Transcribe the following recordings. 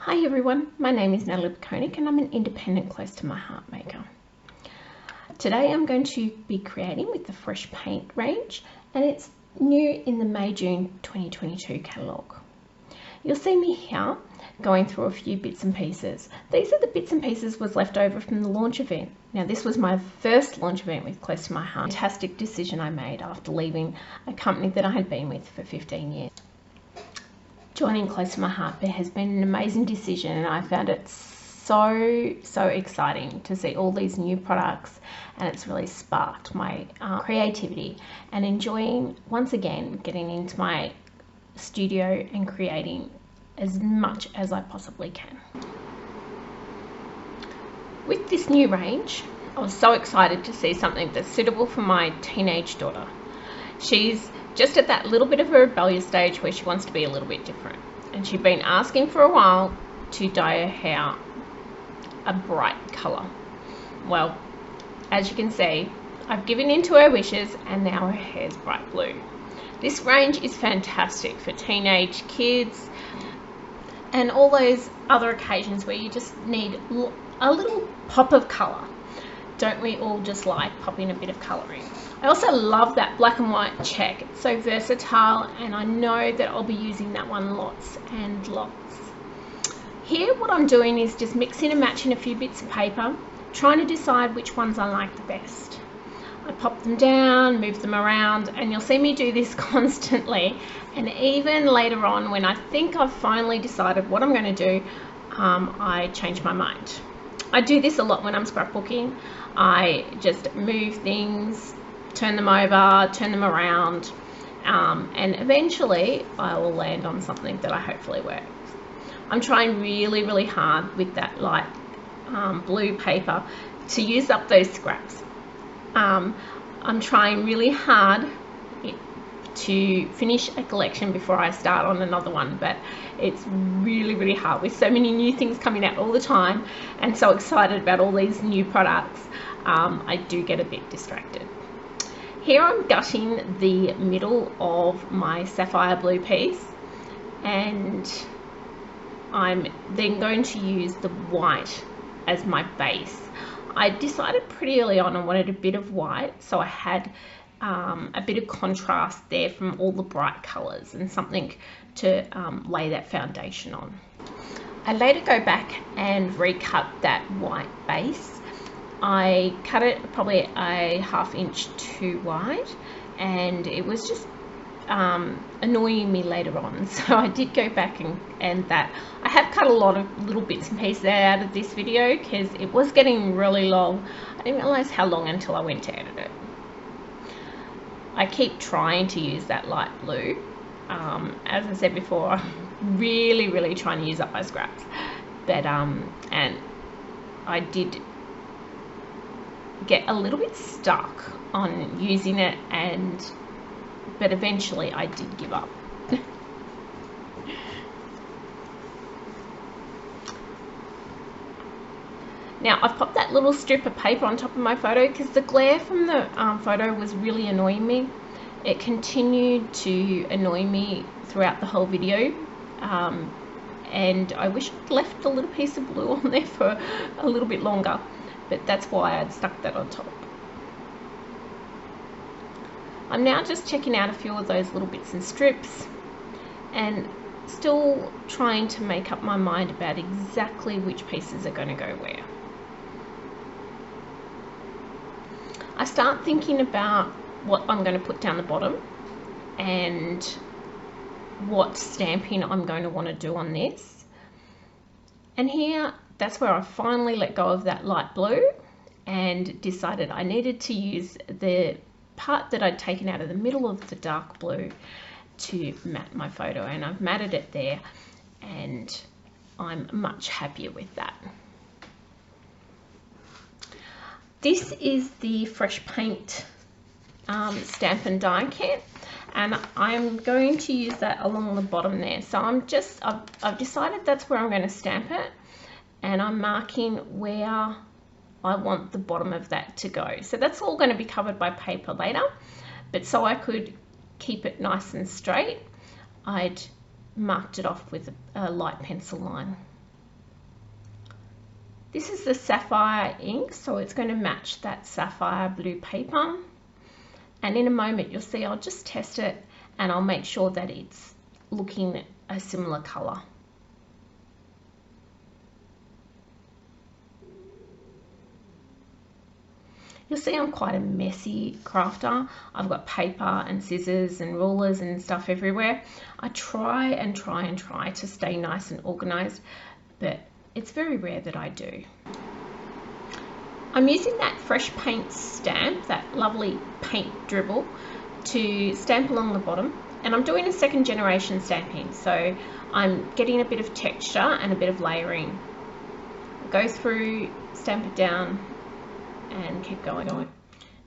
Hi everyone, my name is Natalie Koenig and I'm an independent close to my heart maker. Today I'm going to be creating with the Fresh Paint range and it's new in the May-June 2022 catalogue. You'll see me here going through a few bits and pieces. These are the bits and pieces was left over from the launch event. Now this was my first launch event with Close to My Heart. Fantastic decision I made after leaving a company that I had been with for 15 years. Joining Close to My Heart has been an amazing decision and I found it so exciting to see all these new products, and it's really sparked my creativity and enjoying once again getting into my studio and creating as much as I possibly can. With this new range, I was so excited to see something that's suitable for my teenage daughter. She's just at that little bit of a rebellious stage where she wants to be a little bit different, and she'd been asking for a while to dye her hair a bright colour. Well, as you can see, I've given in to her wishes and now her hair's bright blue. This range is fantastic for teenage kids and all those other occasions where you just need a little pop of colour. Don't we all just like popping a bit of colour in? I also love that black and white check. It's so versatile and I know that I'll be using that one lots and lots. Here what I'm doing is just mixing and matching a few bits of paper, trying to decide which ones I like the best. I pop them down, move them around, and you'll see me do this constantly. And even later on when I think I've finally decided what I'm going to do, I change my mind. I do this a lot when I'm scrapbooking. I just move things, turn them over, turn them around, and eventually I will land on something that I hopefully works. I'm trying really hard with that light blue paper to use up those scraps. I'm trying really hard to finish a collection before I start on another one, but it's really hard with so many new things coming out all the time and so excited about all these new products. I do get a bit distracted. Here I'm gutting the middle of my sapphire blue piece, and I'm then going to use the white as my base. I decided pretty early on I wanted a bit of white, so I had a bit of contrast there from all the bright colors and something to lay that foundation on. I later go back and recut that white base. I cut it probably a ½ inch too wide and it was just annoying me later on, so I did go back and that. I have cut a lot of little bits and pieces out of this video because it was getting really long. I didn't realize how long until I went to edit it. I keep trying to use that light blue. As I said before, I'm really trying to use up my scraps, but and I did get a little bit stuck on using it, but eventually I did give up. Now I've popped that little strip of paper on top of my photo because the glare from the photo was really annoying me. It continued to annoy me throughout the whole video, and I wish I'd left a little piece of blue on there for a little bit longer, but that's why I'd stuck that on top. I'm now just checking out a few of those little bits and strips and still trying to make up my mind about exactly which pieces are going to go where. I start thinking about what I'm going to put down the bottom and what stamping I'm going to want to do on this. And here, that's where I finally let go of that light blue and decided I needed to use the part that I'd taken out of the middle of the dark blue to matte my photo, and I've matted it there and I'm much happier with that. This is the Fresh Paint stamp and die kit, and I'm going to use that along the bottom there. So I've decided that's where I'm going to stamp it, and I'm marking where I want the bottom of that to go. So that's all going to be covered by paper later, but so I could keep it nice and straight, I'd marked it off with a light pencil line. This is the sapphire ink, so it's going to match that sapphire blue paper. And in a moment you'll see I'll just test it and I'll make sure that it's looking a similar colour. You'll see I'm quite a messy crafter. I've got paper and scissors and rulers and stuff everywhere. I try to stay nice and organised, but it's very rare that I do. I'm using that fresh paint stamp, that lovely paint dribble, to stamp along the bottom, and I'm doing a second generation stamping, so I'm getting a bit of texture and a bit of layering. Go through, stamp it down, and keep going.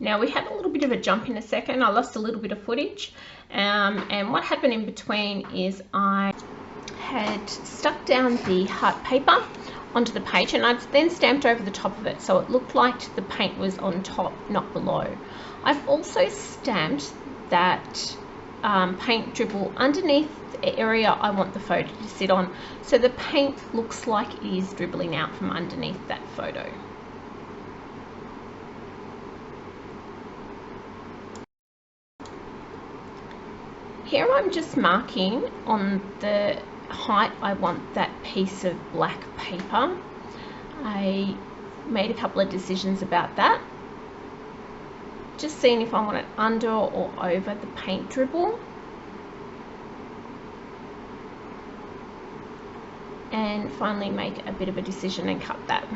Now we had a little bit of a jump in a second. I lost a little bit of footage, and what happened in between is I had stuck down the heart paper onto the page, and I'd then stamped over the top of it so it looked like the paint was on top, not below. I've also stamped that paint dribble underneath the area I want the photo to sit on, so the paint looks like it is dribbling out from underneath that photo. Here I'm just marking on the height I want that piece of black paper. I made a couple of decisions about that. Just seeing if I want it under or over the paint dribble. And finally make a bit of a decision and cut that.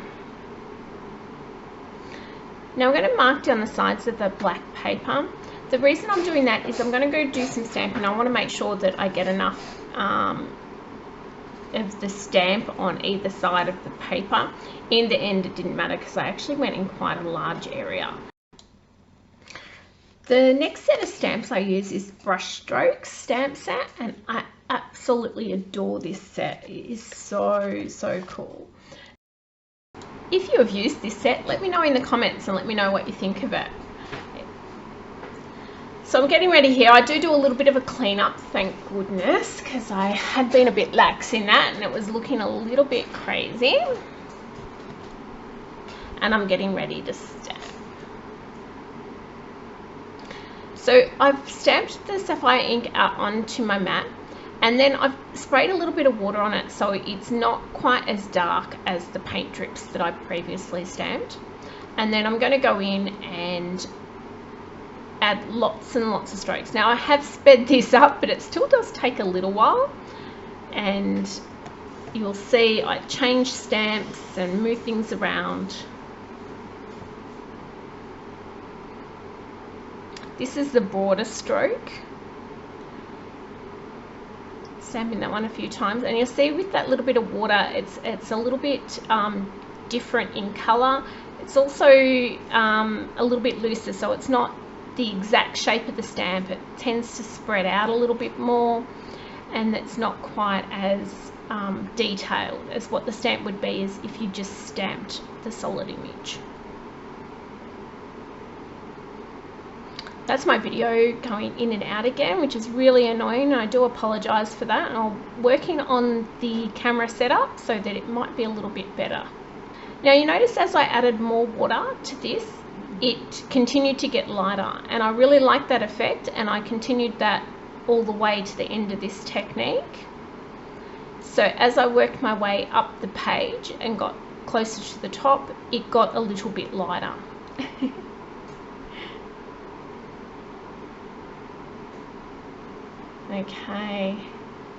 Now I'm going to mark down the sides of the black paper. The reason I'm doing that is I'm going to go do some stamping. I want to make sure that I get enough of the stamp on either side of the paper. In the end it didn't matter because I actually went in quite a large area. The next set of stamps I use is Brushstrokes stamp set, and I absolutely adore this set. It is so cool. If you have used this set, let me know in the comments and let me know what you think of it. So I'm getting ready here. I do a little bit of a cleanup, thank goodness, because I had been a bit lax in that and it was looking a little bit crazy. And I'm getting ready to stamp. So I've stamped the sapphire ink out onto my mat, and then I've sprayed a little bit of water on it so it's not quite as dark as the paint drips that I previously stamped. And then I'm going to go in and add lots and lots of strokes. Now I have sped this up, but it still does take a little while, and you'll see I change stamps and move things around. This is the broader stroke. Stamping that one a few times, and you'll see with that little bit of water it's a little bit different in color. It's also a little bit looser, so it's not the exact shape of the stamp. It tends to spread out a little bit more, and it's not quite as detailed as what the stamp would be as if you just stamped the solid image. That's my video going in and out again, which is really annoying. I do apologise for that. I'm working on the camera setup so that it might be a little bit better. Now you notice as I added more water to this, it continued to get lighter, and I really like that effect, and I continued that all the way to the end of this technique. So as I worked my way up the page and got closer to the top, it got a little bit lighter. Okay,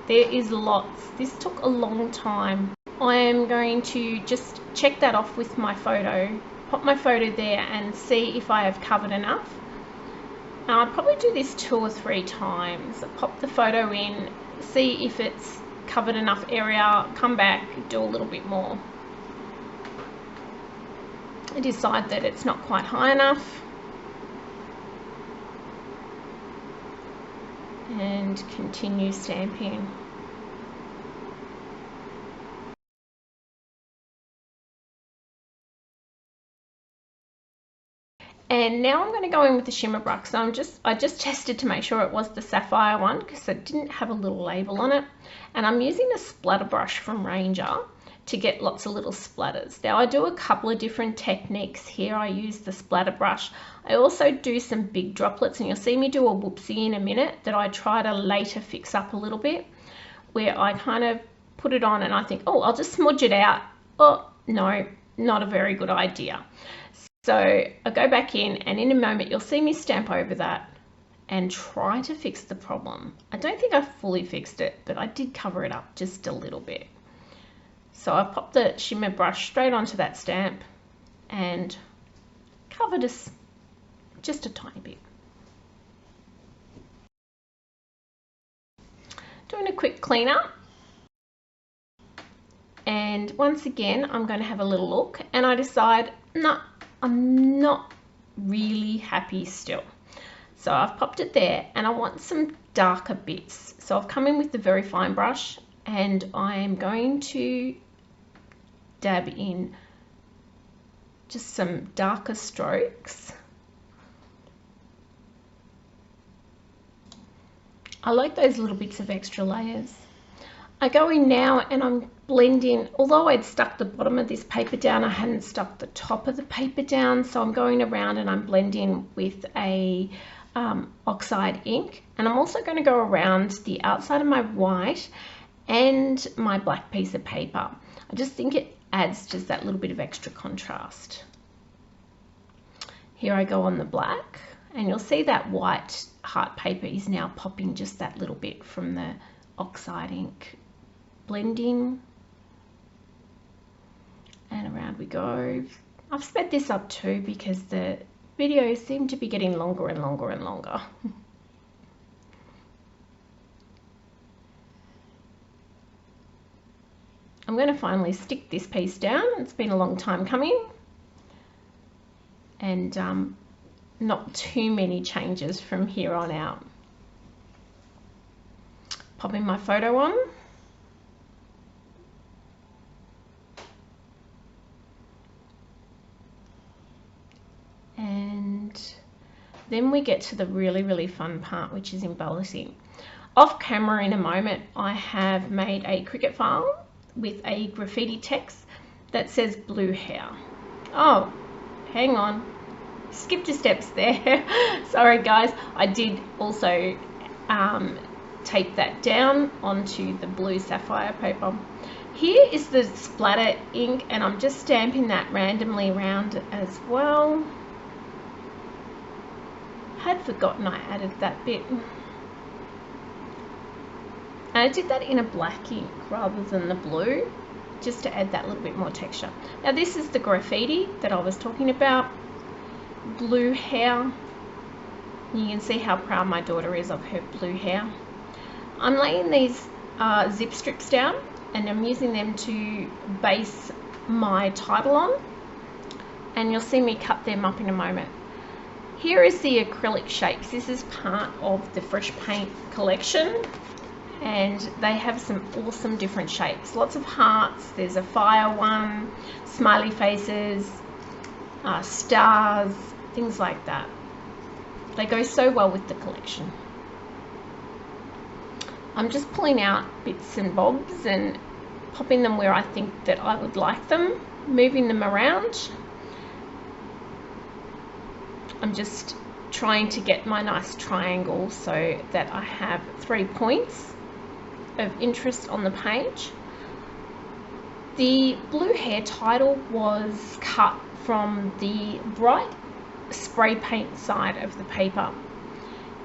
there is lots. This took a long time. I am going to just check that off with my photo, pop my photo there and see if I have covered enough. I'll probably do this 2 or 3 times. Pop the photo in, see if it's covered enough area, come back, do a little bit more. I decide that it's not quite high enough, and continue stamping. And now I'm going to go in with the shimmer brush. So I just tested to make sure it was the sapphire one because it didn't have a little label on it. And I'm using a splatter brush from Ranger to get lots of little splatters. Now I do a couple of different techniques here. I use the splatter brush. I also do some big droplets, and you'll see me do a whoopsie in a minute that I try to later fix up a little bit, where I kind of put it on and I think, oh, I'll just smudge it out. Oh, no, not a very good idea. So I go back in, and in a moment you'll see me stamp over that and try to fix the problem. I don't think I fully fixed it, but I did cover it up just a little bit. So I popped the shimmer brush straight onto that stamp and covered us just a tiny bit. Doing a quick clean up. And once again, I'm going to have a little look, and I decide, no, I'm not really happy still. So I've popped it there, and I want some darker bits. So I've come in with the very fine brush, and I'm going to dab in just some darker strokes. I like those little bits of extra layers. I go in now and I'm blending, although I'd stuck the bottom of this paper down, I hadn't stuck the top of the paper down, so I'm going around and I'm blending with a oxide ink, and I'm also going to go around the outside of my white and my black piece of paper. I just think it adds just that little bit of extra contrast. Here I go on the black, and you'll see that white heart paper is now popping just that little bit from the oxide ink. Blending, and around we go. I've sped this up too because the videos seem to be getting longer and longer and longer. I'm going to finally stick this piece down. It's been a long time coming, and not too many changes from here on out. Popping my photo on. And then we get to the really fun part, which is embellishing. Off camera in a moment, I have made a Cricut file with a graffiti text that says blue hair. Oh, hang on, skipped your steps there. Sorry guys, I did also tape that down onto the blue sapphire paper. Here is the splatter ink, and I'm just stamping that randomly around as well. Had forgotten I added that bit. And I did that in a black ink rather than the blue, just to add that little bit more texture. Now this is the graffiti that I was talking about. Blue hair. You can see how proud my daughter is of her blue hair. I'm laying these zip strips down, and I'm using them to base my title on, and you'll see me cut them up in a moment. Here is the acrylic shapes. This is part of the Fresh Paint collection, and they have some awesome different shapes. Lots of hearts, there's a fire one, smiley faces, stars, things like that. They go so well with the collection. I'm just pulling out bits and bobs and popping them where I think that I would like them, moving them around. I'm just trying to get my nice triangle so that I have 3 points of interest on the page. The blue hair title was cut from the bright spray paint side of the paper,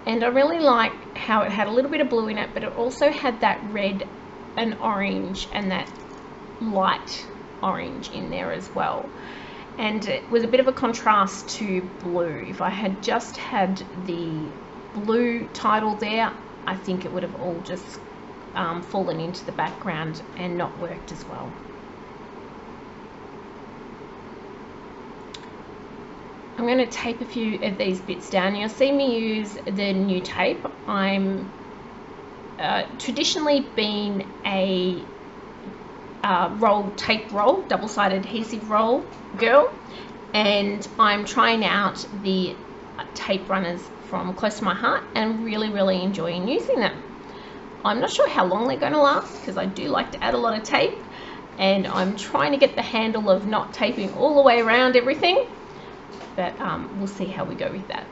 and I really like how it had a little bit of blue in it, but it also had that red and orange and that light orange in there as well. And it was a bit of a contrast to blue. If I had just had the blue title there, I think it would have all just fallen into the background and not worked as well. I'm going to tape a few of these bits down. You'll see me use the new tape. I'm traditionally been a tape roll, double-sided adhesive roll girl, and I'm trying out the tape runners from Close to My Heart and really enjoying using them. I'm not sure how long they're going to last because I do like to add a lot of tape, and I'm trying to get the handle of not taping all the way around everything, but we'll see how we go with that.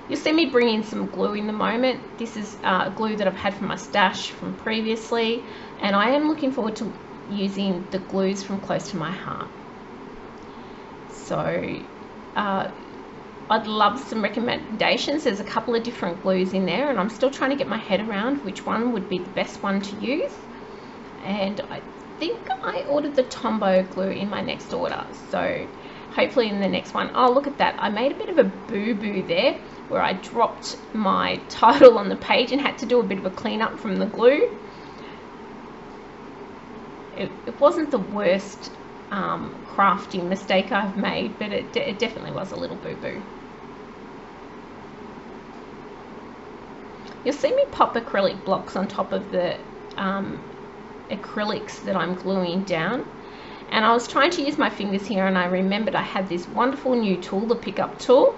You'll see me bring in some glue in the moment. This is glue that I've had from my stash from previously, and I am looking forward to using the glues from Close to My Heart. So I'd love some recommendations. There's a couple of different glues in there, and I'm still trying to get my head around which one would be the best one to use. And I think I ordered the Tombow glue in my next order, so hopefully in the next one. Oh, look at that. I made a bit of a boo-boo there where I dropped my title on the page and had to do a bit of a cleanup from the glue. It wasn't the worst crafting mistake I've made, but it definitely was a little boo-boo. You'll see me pop acrylic blocks on top of the acrylics that I'm gluing down, and I was trying to use my fingers here, and I remembered I had this wonderful new tool, the pickup tool,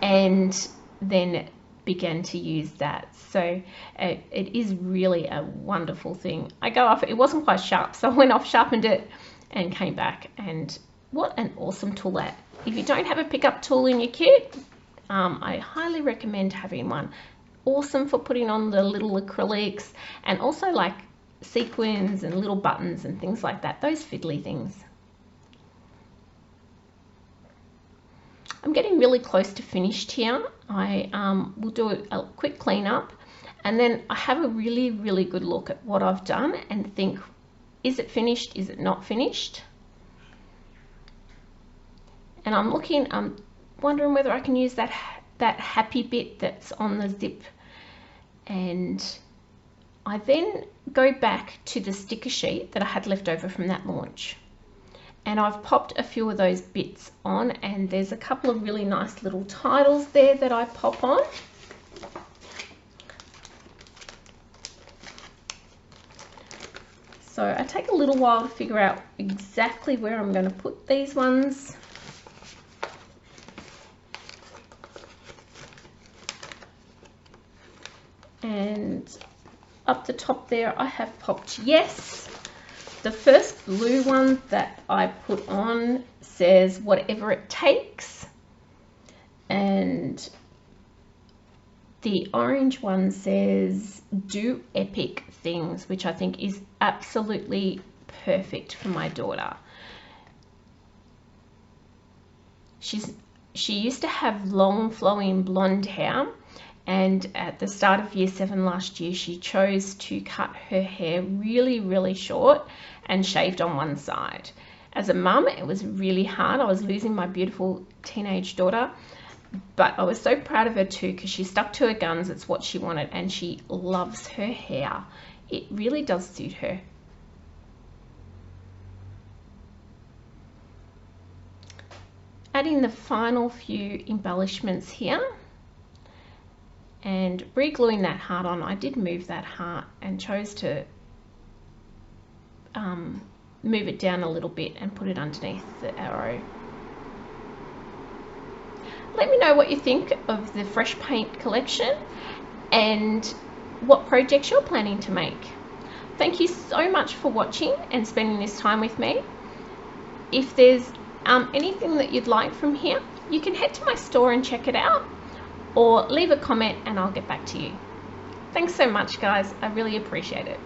and then began to use that. So it is really a wonderful thing. I go off, it wasn't quite sharp, so I went off, sharpened it, and came back, and what an awesome tool that. If you don't have a pickup tool in your kit, I highly recommend having one. Awesome for putting on the little acrylics, and also like sequins and little buttons and things like that, those fiddly things. I'm getting really close to finished here. I will do a quick cleanup, and then I have a really good look at what I've done and think, is it finished? Is it not finished? And I'm wondering whether I can use that happy bit that's on the zip, and I then go back to the sticker sheet that I had left over from that launch, and I've popped a few of those bits on, and there's a couple of really nice little titles there that I pop on. So I take a little while to figure out exactly where I'm going to put these ones. And up the top there I have popped yes. The first blue one that I put on says whatever it takes, and the orange one says do epic things, which I think is absolutely perfect for my daughter. She used to have long flowing blonde hair, and at the start of year 7 last year she chose to cut her hair really short and shaved on one side. As a mum, it was really hard. I was losing my beautiful teenage daughter, but I was so proud of her too, because she stuck to her guns. It's what she wanted, and she loves her hair. It really does suit her. Adding the final few embellishments here and re-gluing that heart on. I did move that heart and chose to move it down a little bit and put it underneath the arrow. Let me know what you think of the fresh paint collection and what projects you're planning to make. Thank you so much for watching and spending this time with me. If there's anything that you'd like from here, you can head to my store and check it out, or leave a comment and I'll get back to you. Thanks so much, guys. I really appreciate it.